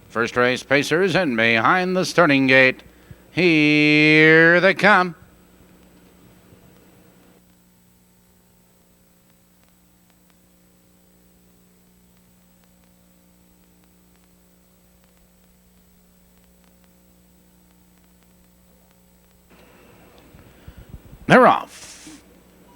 First race pacers and behind the starting gate. Here they come. They're off.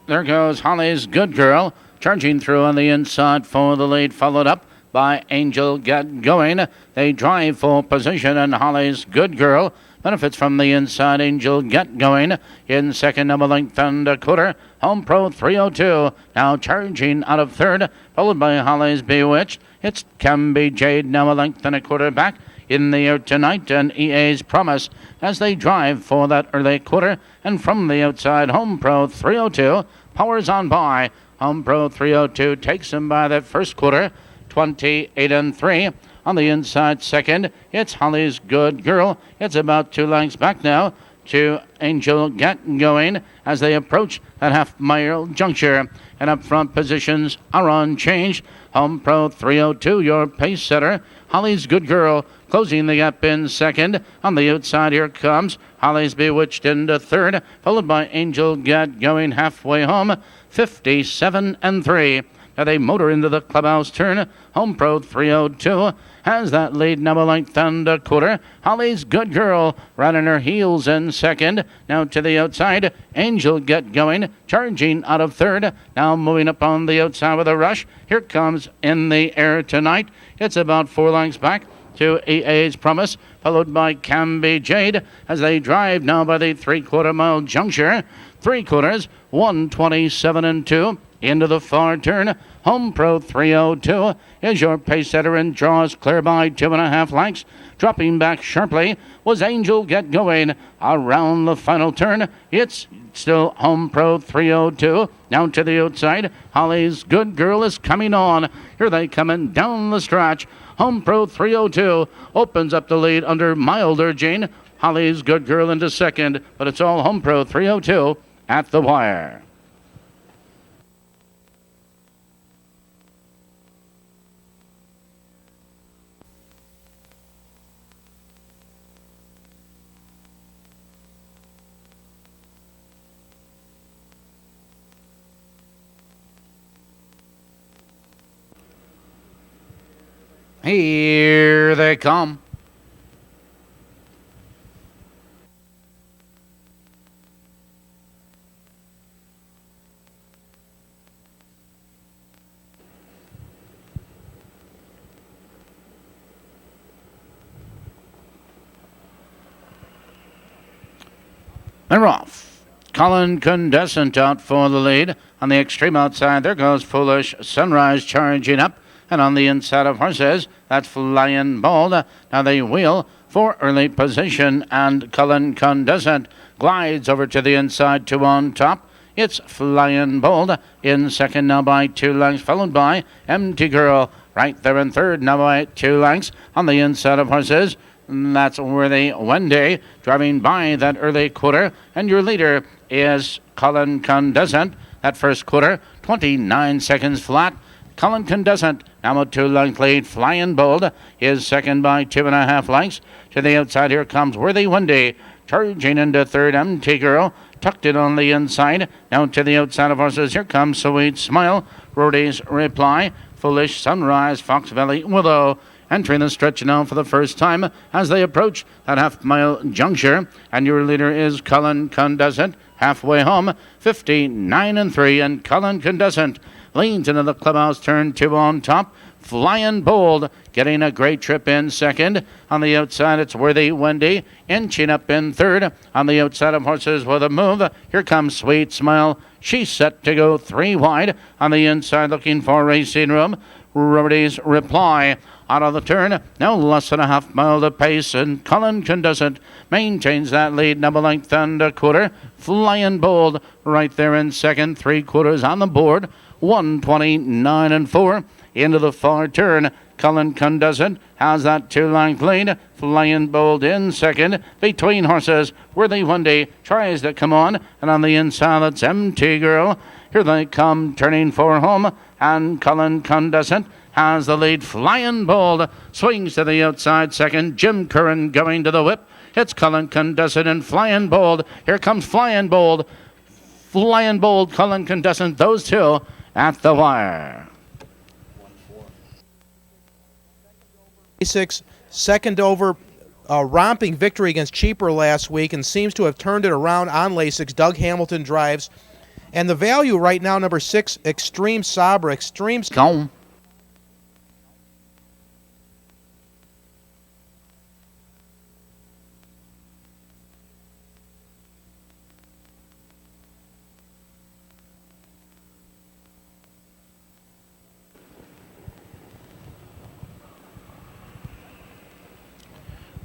There goes Holly's Good Girl, charging through on the inside for the lead, followed up by Angel Get Going. They drive for position, and Holly's Good Girl benefits from the inside. Angel Get Going in second, number length and a quarter. Home Pro 302 now charging out of third, followed by Holly's Bewitched. It's Can Be Jade, now a length and a quarter back in the air tonight, and EA's Promise as they drive for that early quarter. And from the outside, Home Pro 302 powers on by. Home Pro 302 takes him by that first quarter, 28-3. On the inside second, it's Holly's Good Girl. It's about 2 lengths back now to Angel Get Going as they approach that half-mile juncture. And up front positions are unchanged. Home Pro 302, your pace setter. Holly's Good Girl closing the gap in second. On the outside, here comes Holly's Bewitched into third, followed by Angel Get Going halfway home, 57-3. Now they motor into the clubhouse turn. Home Pro 302 has that lead, number length and a quarter. Holly's Good Girl right on her heels in second. Now to the outside, Angel Get Going, charging out of third. Now moving up on the outside with a rush. Here comes In the Air Tonight. It's about 4 lengths back to EA's Promise, followed by Can Be Jade as they drive now by the 3/4 mile juncture. 3 quarters, 127-2. Into the far turn, Home Pro 302 is your pace setter and draws clear by 2.5 lengths. Dropping back sharply was Angel Get Going. Around the final turn, it's still Home Pro 302. Now to the outside, Holly's Good Girl is coming on. Here they coming down the stretch. Home Pro 302 opens up the lead under mild urging. Holly's Good Girl into second, but it's all Home Pro 302 at the wire. Here they come. They're off. Colin Condescent out for the lead. On the extreme outside, there goes Foolish Sunrise charging up. And on the inside of horses, that's Flying Bold. Now they wheel for early position, and Cullen Condescent glides over to the inside to on top. It's Flying Bold in second now by 2 lengths, followed by Empty Girl right there in third now by 2 lengths. On the inside of horses, that's Worthy Wendy driving by that early quarter, and your leader is Cullen Condescent. That first quarter, 29 seconds flat. Cullen Condescent now a 2-length lead. Flying Bold is second by 2.5 lengths. To the outside, here comes Worthy Wendy charging into third. Empty Girl tucked in on the inside. Now to the outside of horses, here comes Sweet Smile. Rody's Reply. Foolish Sunrise. Fox Valley Willow entering the stretch now for the first time as they approach that half-mile juncture. And your leader is Cullen Condescent. Halfway home, 59-3, and Cullen Condescent leans into the clubhouse turn 2 on top. Flying Bold getting a great trip in second. On the outside, it's Worthy Wendy inching up in third. On the outside of horses with a move, here comes Sweet Smile. She's set to go 3 wide. On the inside, looking for racing room, Rody's Reply. Out of the turn, now less than a half mile to pace, and Cullen Condescent maintains that lead, number length and a quarter. Flying Bold right there in second, 3 quarters on the board, 129-4. Into the far turn, Cullen Condescent has that 2-length lead. Flying Bold in second. Between horses, Worthy Wendy tries to come on, and on the inside, it's Empty Girl. Here they come, turning for home, and Cullen Condescent has the lead. Flying Bold swings to the outside second. Jim Curran going to the whip. It's Cullen Condescent and Flying Bold. Here comes Flying Bold. Flying Bold, Cullen Condescent, those two at the wire. 6 second over romping victory against Cheaper last week and seems to have turned it around on Lasix. Doug Hamilton drives. And the value right now, number 6, Extreme Sabra. Extreme... Go.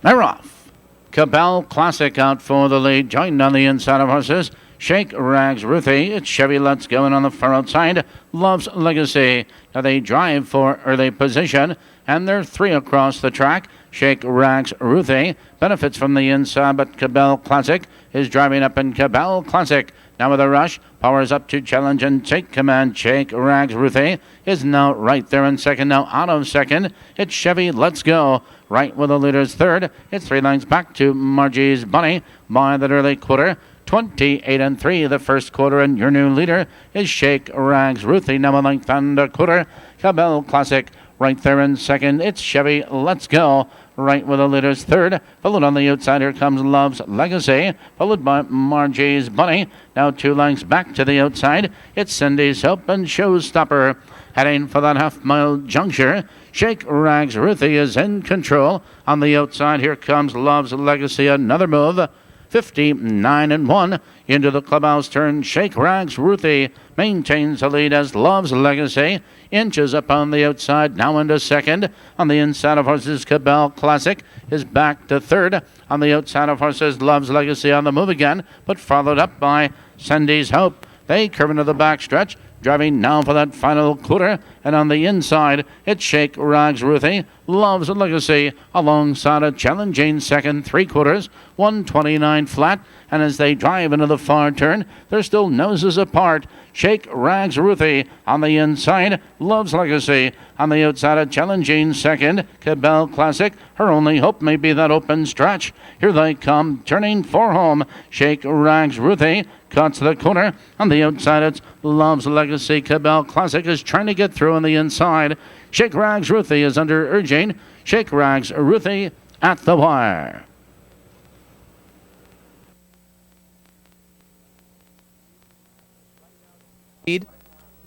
They're off. Cabell Classic out for the lead. Joined on the inside of horses. Shake Rags Ruthie. It's Chevy Let's Go in on the far outside. Love's Legacy. Now they drive for early position. And they're 3 across the track. Shake Rags Ruthie benefits from the inside, but Cabell Classic is driving up in Cabell Classic. Now with a rush, powers up to challenge and take command. Shake Rags Ruthie is now right there in second. Now out of second, it's Chevy Let's Go. Right with the leader's third. It's 3 lengths back to Margie's Bunny by that early quarter. 28-3 the first quarter, and your new leader is Shake Rags Ruthie. Now a length and a quarter. Cabell Classic right there in second. It's Chevy Let's Go. Right with the leader's third. Followed on the outside, here comes Love's Legacy. Followed by Margie's Bunny. Now 2 lengths back to the outside. It's Cindy's Hope and Showstopper. Heading for that half-mile juncture. Shake Rags Ruthie is in control. On the outside, here comes Love's Legacy. Another move. 59-1 into the clubhouse turn. Shake Rags Ruthie maintains the lead as Love's Legacy inches up on the outside, now into second. On the inside of horses, Cabell Classic is back to third. On the outside of horses, Love's Legacy on the move again, but followed up by Cindy's Hope. They curve into the backstretch, driving now for that final quarter. And on the inside, it's Shake Rags Ruthie, Love's Legacy, alongside a challenging second 3/4, 129 flat. And as they drive into the far turn, they're still noses apart. Shake Rags Ruthie on the inside, Love's Legacy on the outside, a challenging second. Cabell Classic, her only hope may be that open stretch. Here they come, turning for home. Shake Rags Ruthie cuts the corner. On the outside, it's Love's Legacy. Cabell Classic is trying to get through on the inside. Shake Rags Ruthie is under urging. Shake Rags Ruthie at the wire.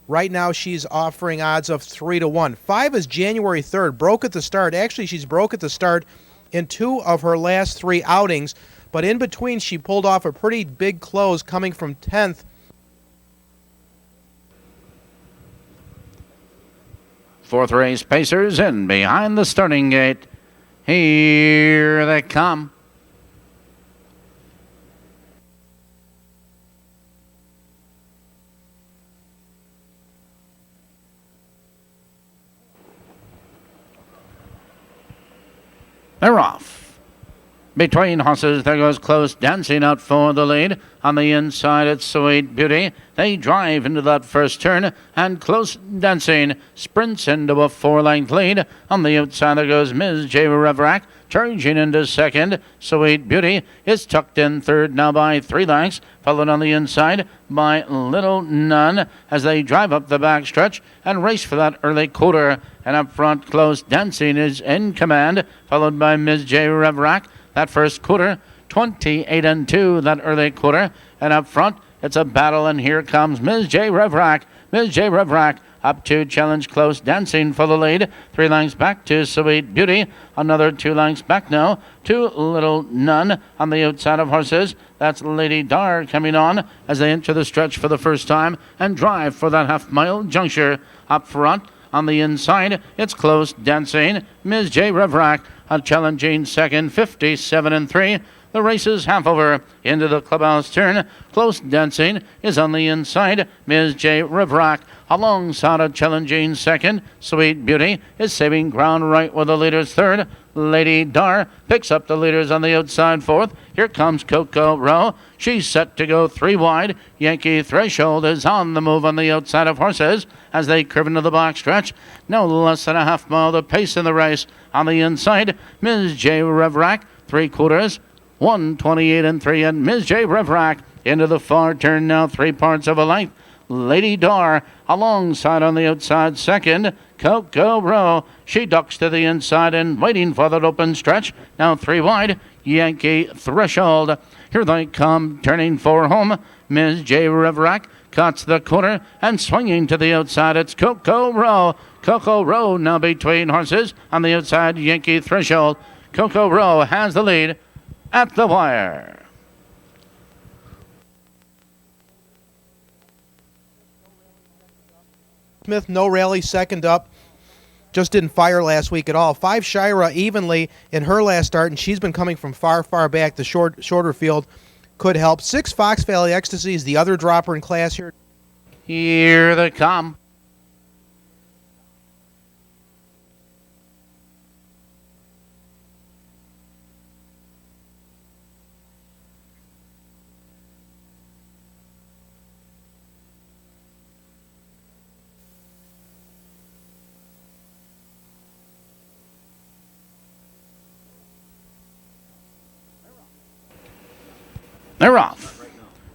Right now, she's offering odds of 3-1. 5 is January 3rd. Broke at the start. Actually, she's broke at the start in 2 of her last 3 outings. But in between, she pulled off a pretty big close coming from 10th. Fourth race pacers in behind the starting gate. Here they come. They're off. Between horses, there goes Close Dancing out for the lead. On the inside, it's Sweet Beauty. They drive into that first turn, and Close Dancing sprints into a 4-length lead. On the outside, there goes Ms. J. Revrack, charging into second. Sweet Beauty is tucked in third now by 3 lengths, followed on the inside by Little Nun as they drive up the backstretch and race for that early quarter. And up front, Close Dancing is in command, followed by Ms. J. Revrack. That first quarter, 28-2, that early quarter. And up front, it's a battle, and here comes Ms. J. Revrack. Ms. J. Revrack up to challenge Close Dancing for the lead. 3 lengths back to Sweet Beauty. Another 2 lengths back now to Little Nun. On the outside of horses, that's Lady Dar coming on as they enter the stretch for the first time and drive for that half-mile juncture. Up front, on the inside, it's Close Dancing. Ms. J. Revrack a challenging second, 57-3. The race is half over. Into the clubhouse turn. Close dancing is on the inside. Ms. J. Rivrock alongside a challenging second. Sweet Beauty is saving ground right with the leaders third. Lady Dar picks up the leaders on the outside fourth. Here comes Coco Row. She's set to go 3 wide. Yankee Threshold is on the move on the outside of horses as they curve into the box stretch. No less than a half mile the pace in the race. On the inside, Ms. J. Revrack, 3/4, 1:28 and 3, and Ms. J. Revrack into the far turn now, 3 parts of a length. Lady Dar alongside on the outside second. Coco Row, she ducks to the inside and waiting for that open stretch. Now 3 wide, Yankee Threshold. Here they come, turning for home. Ms. J. Riverack cuts the corner and swinging to the outside. It's Coco Row. Coco Row now between horses on the outside, Yankee Threshold. Coco Row has the lead at the wire. Smith, no rally, second up. Just didn't fire last week at all. 5 Shira evenly in her last start, and she's been coming from far, far back. The shorter field could help. 6 Fox Valley Ecstasy is the other dropper in class here. Here they come. They're off.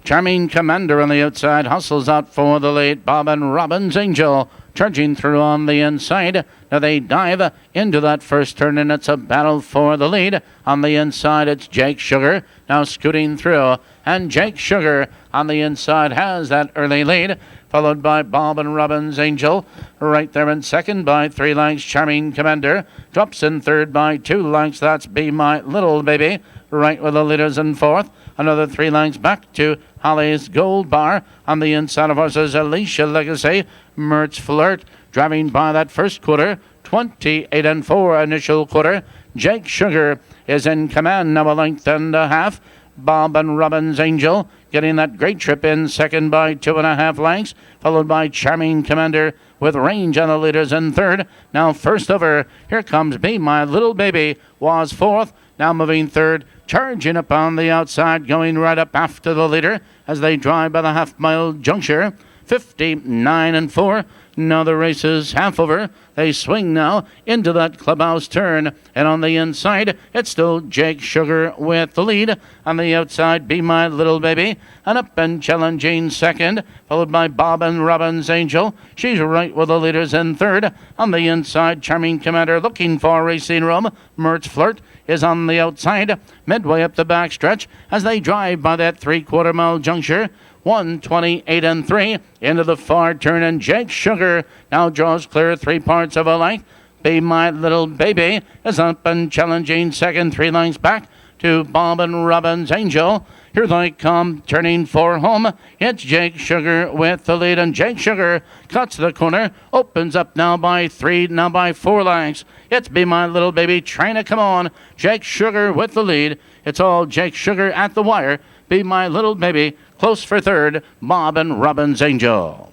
Charming Commander on the outside hustles out for the lead. Bob and Robbins Angel charging through on the inside. Now they dive into that first turn, and it's a battle for the lead. On the inside, it's Jake Sugar now scooting through, and Jake Sugar on the inside has that early lead, followed by Bob and Robbins Angel. Right there in second by 3 lengths, Charming Commander. Drops in third by 2 lengths. That's Be My Little Baby. Right with the leaders in fourth. Another 3 lengths back to Holly's Gold Bar. On the inside of horses, Alicia Legacy, Mertz Flirt, driving by that first quarter, 28 and 4 initial quarter. Jake Sugar is in command, now a length and a half. Bob and Robbins Angel getting that great trip in second by 2.5 lengths, followed by Charming Commander with range on the leaders in third. Now first over, here comes Be My Little Baby, was fourth, now moving third. Charging up on the outside, going right up after the leader as they drive by the half-mile juncture. 59 and 4. Now the race is half over. They swing now into that clubhouse turn. And on the inside, it's still Jake Sugar with the lead. On the outside, Be My Little Baby. And up and challenging second, followed by Bob and Robbins Angel. She's right with the leaders in third. On the inside, Charming Commander looking for racing room. Mertz Flirt is on the outside, midway up the back stretch as they drive by that 3/4 mile juncture. 1:28 and 3 into the far turn, and Jake Sugar now draws clear 3 parts of a length. Be My Little Baby is up and challenging second, 3 lengths back to Bob and Robbins Angel. Here they come, turning for home. It's Jake Sugar with the lead, and Jake Sugar cuts the corner, opens up now by 3, now by 4 lengths. It's Be My Little Baby trying to come on. Jake Sugar with the lead. It's all Jake Sugar at the wire. Be My Little Baby close for third. Bob and Robbins Angel.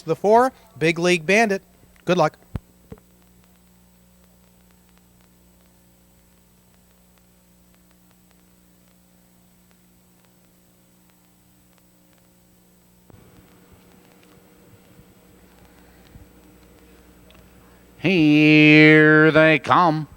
The 4, Big League Bandit. Good luck. Here they come.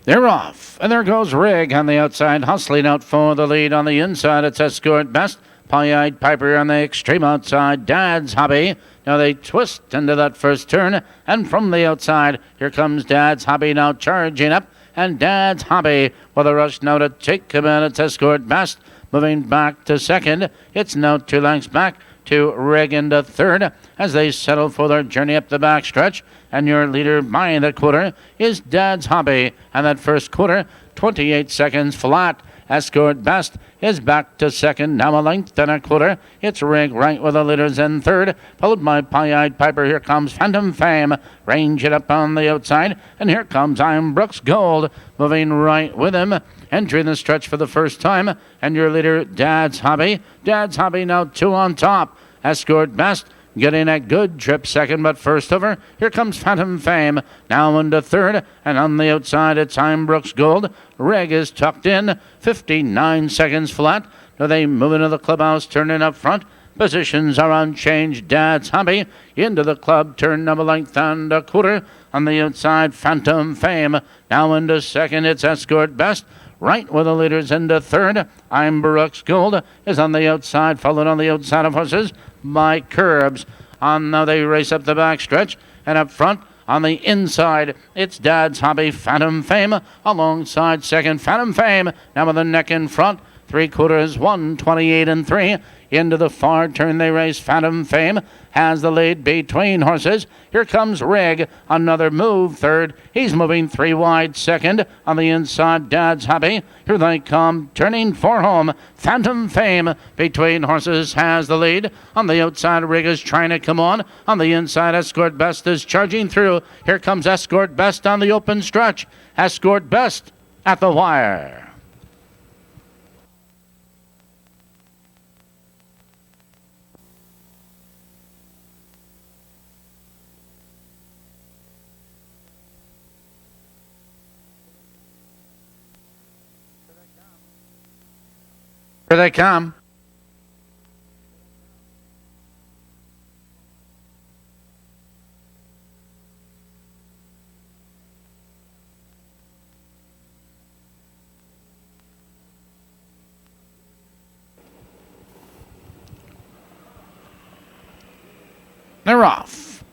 They're off, and there goes Rig on the outside, hustling out for the lead. On the inside, it's Escort Best. Pie-Eyed Piper on the extreme outside. Dad's Hobby. Now they twist into that first turn, and from the outside, here comes Dad's Hobby now charging up, and Dad's Hobby with a rush now to take command. It's Escort Best moving back to second. It's now 2 lengths back to Rig into third as they settle for their journey up the backstretch. And your leader by the quarter is Dad's Hobby. And that first quarter, 28 seconds flat. Escort Best is back to second, now a length and a quarter. It's Rig right with the leaders in third, followed by Pie-Eyed Piper. Here comes Phantom Fame, range it up on the outside, and here comes I'm Brooks Gold, moving right with him, entering the stretch for the first time, and your leader, Dad's Hobby. Dad's Hobby now 2 on top. Escort Best getting a good trip second, but first over, here comes Phantom Fame, now into third, and on the outside, it's I'm Brooks Gold. Reg is tucked in, 59 seconds flat. Now they move into the clubhouse, turning up front. Positions are unchanged. Dad's Hobby into the club, turn number length and a quarter. On the outside, Phantom Fame, now into second, it's Escort Best. Right with the leaders into third. I'm Brooks Gold is on the outside, followed on the outside of horses by Curbs. On now they race up the backstretch, and up front on the inside, it's Dad's Hobby, Phantom Fame, alongside second Phantom Fame. Now with the neck in front, 3/4, 128 and 3. Into the far turn they race. Phantom Fame has the lead between horses. Here comes Rig, another move third. He's moving 3 wide second. On the inside, Dad's Hobby. Here they come, turning for home. Phantom Fame between horses has the lead. On the outside, Rig is trying to come on. On the inside, Escort Best is charging through. Here comes Escort Best on the open stretch. Escort Best at the wire. Here they come. They're off.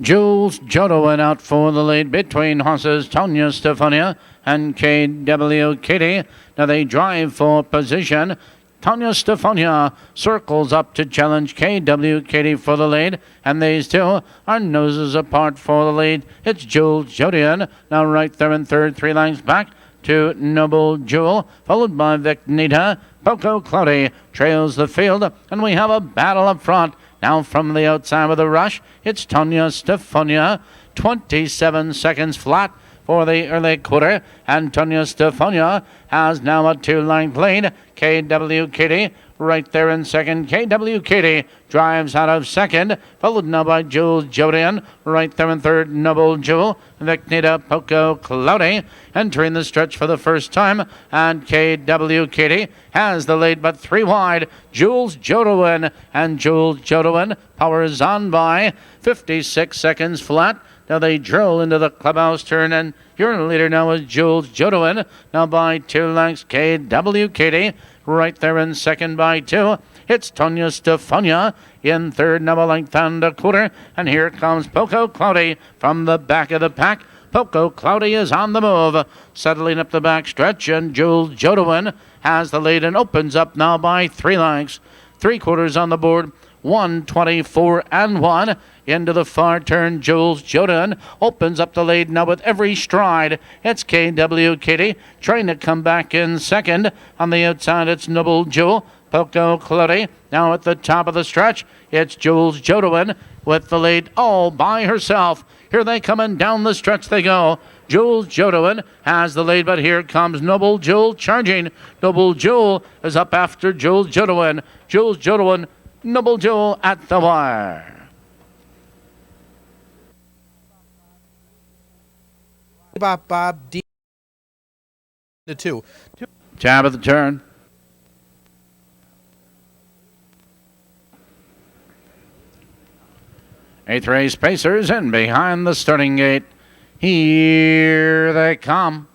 Jules Jodoin out for the lead between horses Tonya Stefania and KW Katie. Now they drive for position. Tonya Stefania circles up to challenge KW Katie for the lead, and these two are noses apart for the lead. It's Jules Jodian, now right there in third, 3 lengths back to Noble Jewel, followed by Vic Nita. Poco Cloudy trails the field, and we have a battle up front. Now from the outside with a rush, it's Tonya Stefania, 27 seconds flat for the early quarter. Antonia Stefania has now a 2-length lead. KW Katie right there in second. KW Katie drives out of second, followed now by Jules Jodian. Right there in third, Noble Jewel. Vicnita Poco Cloudy entering the stretch for the first time. And KW Katie has the lead, but 3 wide. Jules Jodian, and Jules Jodian powers on by 56 seconds flat. Now they drill into the clubhouse turn, and your leader now is Jules Jodian. Now by 2 lengths, KW Katie. Right there in second by 2. It's Tonya Stefania in third, now a length and a quarter. And here comes Poco Cloudy from the back of the pack. Poco Cloudy is on the move, settling up the back stretch, and Jules Jodian has the lead and opens up now by 3 lengths. 3/4 on the board. 124 and 1 into the far turn. Jules Jodian opens up the lead now with every stride. It's KW Katie trying to come back in second. On the outside, it's Noble Jewel. Poco Cloudy now at the top of the stretch. It's Jules Jodian with the lead all by herself. Here they come, and down the stretch they go. Jules Jodian has the lead, but here comes Noble Jewel charging. Noble Jewel is up after Jules Jodian. Jules Jodian, Noble Jewel at the wire. Bob D. The 2. Jab at the turn. Eighth race Pacers in behind the starting gate. Here they come.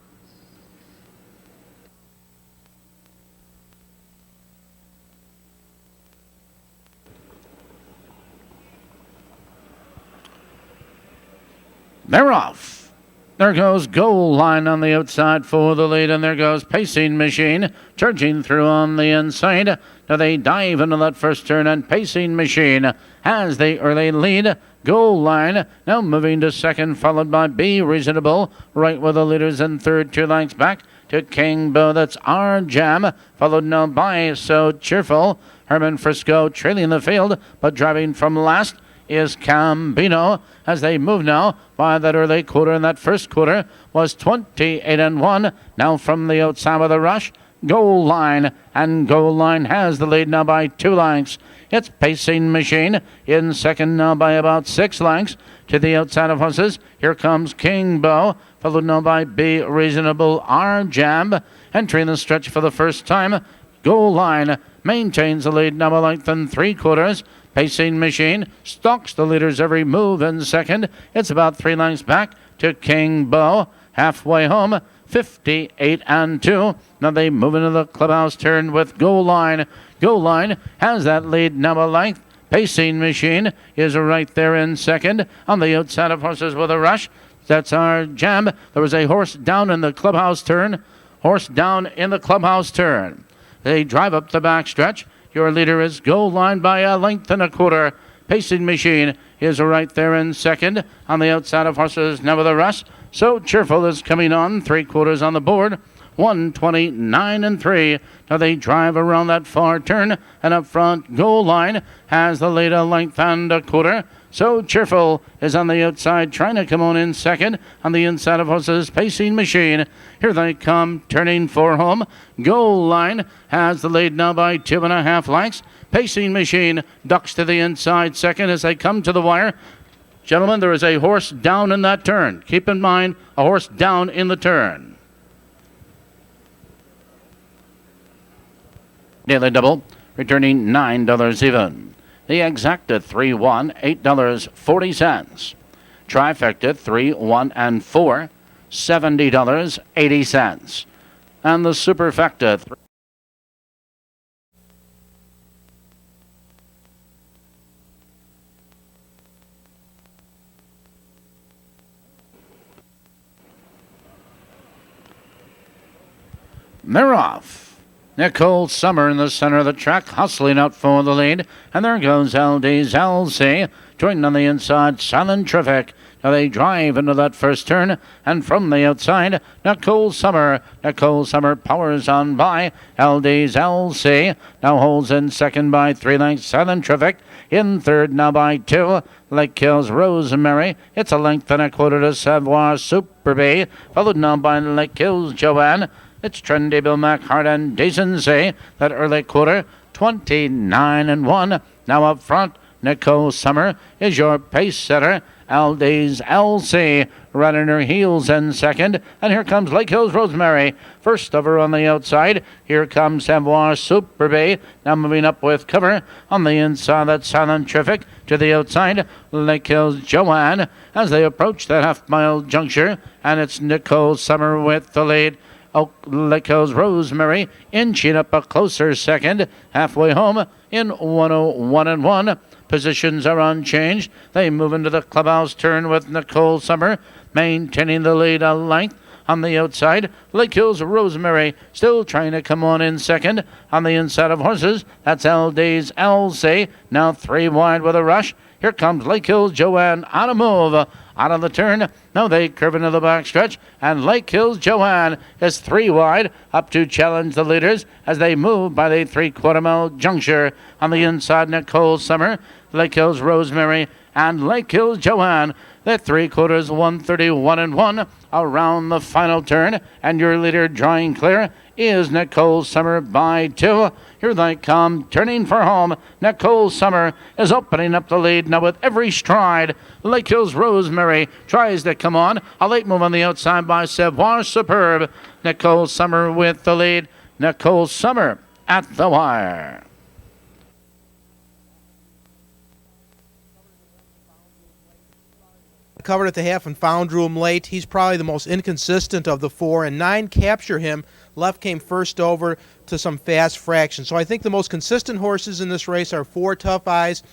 They're off. There goes Goal Line on the outside for the lead, and there goes Pacing Machine charging through on the inside. Now they dive into that first turn, and Pacing Machine has the early lead. Goal Line now moving to second, followed by Be Reasonable, right with the leaders in third, 2 lengths back to King Bo. That's our Jam, followed now by So Cheerful. Herman Frisco trailing the field, but driving from last is Cambino as they move now by that early quarter. And that first quarter was 28-1. Now from the outside of the rush, Goal Line, and Goal Line has the lead now by 2 lengths. It's Pacing Machine in second now by about 6 lengths. To the outside of horses, here comes King Bo, followed now by Be Reasonable, R Jam. Entering the stretch for the first time, Goal Line maintains the lead now a length and 3/4. Pacing Machine stalks the leaders every move in second. It's about 3 lengths back to King Bo. Halfway home, 58-2. Now they move into the clubhouse turn with Goal Line. Goal Line has that lead now a length. Pacing Machine is right there in second. On the outside of horses with a rush, that's our Jam. There was a horse down in the clubhouse turn. Horse down in the clubhouse turn. They drive up the backstretch. Your leader is Goal Line by a length and 1/4. Pacing Machine is right there in second. On the outside of horses, now with a rush. So Cheerful is coming on, 3/4 on the board. 129-3. Now they drive around that far turn, and up front, Goal Line has the lead a length and 1/4. So Cheerful is on the outside, trying to come on in second. On the inside of horses, Pacing Machine. Here they come, turning for home. Goal Line has the lead now by 2.5 lengths. Pacing Machine ducks to the inside second as they come to the wire. Gentlemen, there is a horse down in that turn. Keep in mind, a horse down in the turn. Daily double, returning $9 even. The exacta 3-1, $8.40. Trifecta 3, 1, and 4, $70.80. And the superfecta 3. They're off. Nicole Summer in the center of the track, hustling out for the lead. And there goes LD's LC. Joined on the inside, Silent Traffic. Now they drive into that first turn. And from the outside, Nicole Summer. Nicole Summer powers on by. LD's LC. Now holds in second by 3 lengths. Silent Traffic. In third now by 2. Lake Hills Rosemary. It's a length and 1/4 to Savoir Super B. Followed now by Lake Hills Joanne. It's Trendy Bill Mackhart and Decency. That early quarter, 29-1. Now up front, Nicole Summer is your pace setter. Aldi's LC running her heels in second. And here comes Lake Hills Rosemary. First over on the outside. Here comes Savoir Super Bay. Now moving up with cover. On the inside, that's Silent Traffic. To the outside, Lake Hills Joanne. As they approach that half-mile juncture. And it's Nicole Summer with the lead. Lake Hills Rosemary inching up a closer second. Halfway home in 101-1. Positions are unchanged. They move into the clubhouse turn with Nicole Summer maintaining the lead a length. On the outside, Lake Hills Rosemary still trying to come on in second. On the inside of horses, that's LD's LC. Now 3 wide with a rush. Here comes Lake Hills Joanne on a move. Out of the turn, now they curve into the backstretch, and Lake Hills Joanne is 3 wide, up to challenge the leaders as they move by the 3/4 mile juncture. On the inside, Nicole Summer, Lake Hills Rosemary, and Lake Hills Joanne. The 3/4, 131-1 around the final turn, and your leader drawing clear is Nicole Summer by 2. Here they come, turning for home. Nicole Summer is opening up the lead now with every stride. Lake Hills Rosemary tries to come on. A late move on the outside by Savoir Superb. Nicole Summer with the lead. Nicole Summer at the wire. Covered at the half and found room late. He's probably the most inconsistent of the 4, and 9 capture him. Left came first over to some fast fractions. So I think the most consistent horses in this race are 4 Tough Eyes,